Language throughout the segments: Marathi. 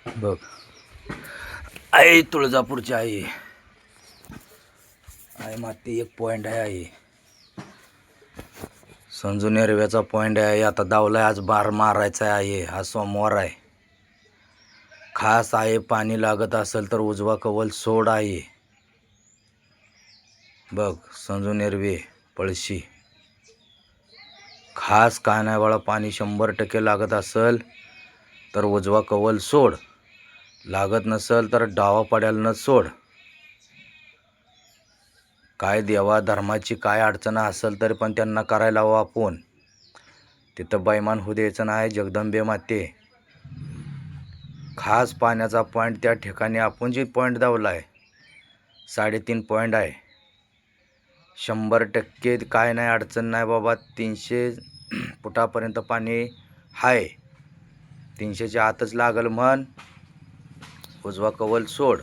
बघ आई तुळजापूरची आहे माती एक पॉईंट आहे संजू नेरव्याचा पॉईंट आहे. आता दावलाय, आज बार मारायचा आहे. आज सोमवार आहे. खास आहे, पाणी लागत असेल तर उजवा कवल सोड आहे. बघ संजू नेरवे पळशी. खास काय नाही बाळा, पाणी 100% लागत असेल तर उजवा कवल सोड, लागत नसेल तर डावा पड्याला न सोड. काय देवा धर्माची काय अडचण असेल तरी पण त्यांना करायला हवं आपण. तिथं बैमान होऊ द्यायचं नाही. जगदंबे माते, खास पाण्याचा पॉईंट त्या ठिकाणी आपण जी पॉईंट दावला आहे 3.5 पॉईंट आहे. 100% काय नाही, अडचण नाही बाबा. 300 फुटापर्यंत पाणी आहे. 300च्या आतच लागल म्हण. उजवा कवल सोड.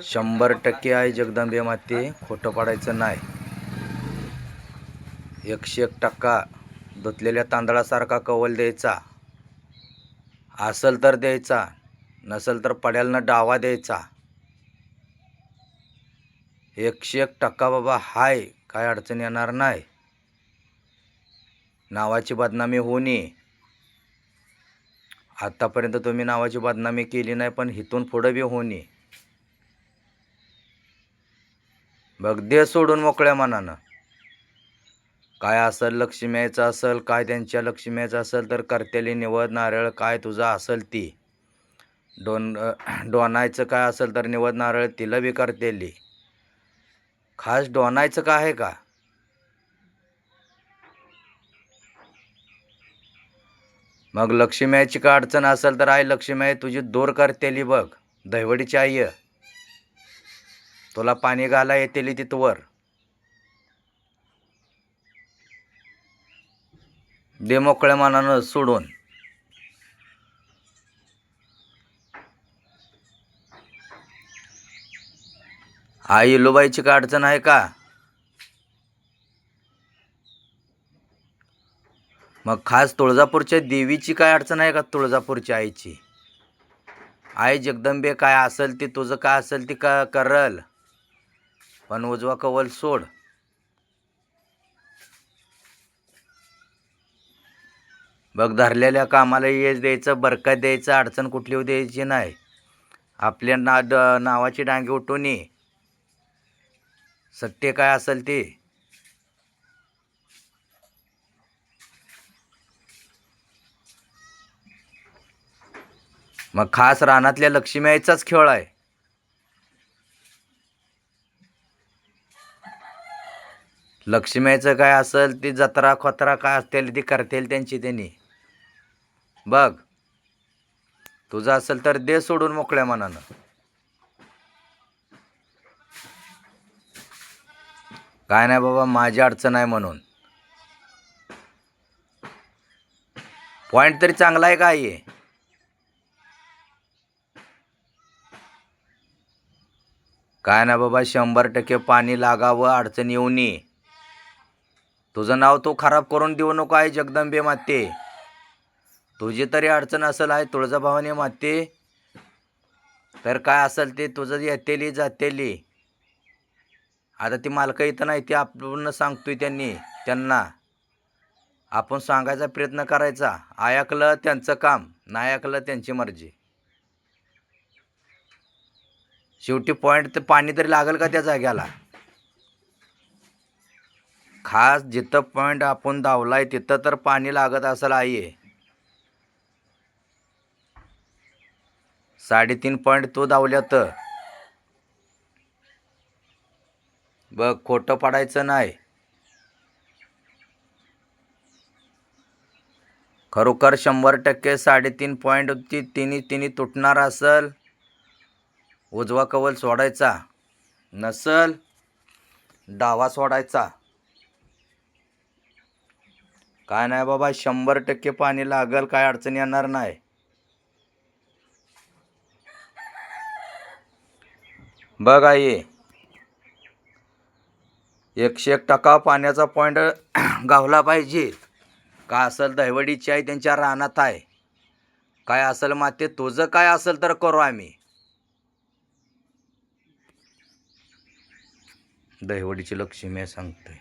100% आहे जगदंबे माते, खोटं पाडायचं नाही. 101% धुतलेल्या तांदळासारखा कवल द्यायचा असेल तर द्यायचा, नसेल तर पड्यालनं डावा द्यायचा. 101% बाबा हाय, काय अडचण येणार नाही. नावाची बदनामी होऊ नये. आतापर्यंत तुम्ही नावाची बदनामी केली नाही, पण इथून पुढे बी होऊ नये. बघ दे सोडून मोकळ्या मनानं. काय असेल लक्ष्मी यायचं असेल, काय त्यांच्या लक्ष्मी यायचं असेल तर करतेली निवद नारळ काय तुझं असेल ती. डोनायचं काय असेल तर निवद नारळ तिला बी करतेली. खास डोनायचं काय आहे का? मग लक्ष्मीची का अडचण असेल तर आई लक्ष्मी तुझी दूर करतेली. बघ दहिवडीची आई, तुला पाणी घाला येतेली तिथवर. दे मोकळ्या मनानं सोडून. आई इलूबाईची का अडचण आहे का? मग खास तुळजापूरच्या देवीची काय अडचण आहे का? तुळजापूरच्या आईची. आई जगदंबे काय असेल ती तुझं काय असेल ती का करल, पण उजवा कवल सोड. बघ धरलेल्या कामाला यश द्यायचं, बरकत द्यायचं, अडचण कुठली द्यायची नाही. आपल्या नावाची डांगी उठून ये. सत्य काय असेल ते. मग खास रानातल्या लक्ष्मी आईचाच खेळ आहे. लक्ष्मीचं काय असेल ती जत्रा खोत्रा काय असतील ती करतील त्यांची त्यांनी. बघ तुझं असेल तर दे सोडून मोकळ्या मनानं. काय नाही बाबा, माझी अडचण आहे म्हणून. पॉईंट तरी चांगला आहे काय आहे? काय नाही बाबा, 100% पाणी लागावं, अडचण येऊ नये. तुझं नाव तू खराब करून देऊ नको आहे जगदंबे माते. तुझी तरी अडचण असेल आहे तुळजाभवानी माते, तर काय असेल ते तुझं येतेली जातेली. आता ती मालकं इथं नाही, ती आपण सांगतोय त्यांना आपण सांगायचा प्रयत्न करायचा. ऐकलं त्यांचं काम, नाही ऐकलं त्यांची मर्जी. शेवटी पॉईंट तर पाणी तरी लागेल का त्या जाग्याला. खास जिथं पॉईंट आपण धावलाय तिथं तर पाणी लागत असेल आहे. 3.5 पॉईंट तो धावल्यात. बघ खोटं पडायचं नाही. खरोखर 100% 3.5 पॉईंट ती तिन्ही तुटणार असेल, उजवा कवल सोडायचा, नसल डावा सोडायचा. काय नाही बाबा, 100% पाणी लागल, काय अडचण येणार नाही. बघ आई 101% पाण्याचा पॉईंट गावला पाहिजे. का असेल दहिवडीची आई त्यांच्या रानात आहे. काय असेल माते तुझं काय असेल तर करू आम्ही. दहिवडीची लक्ष्मी आहे सांगतोय.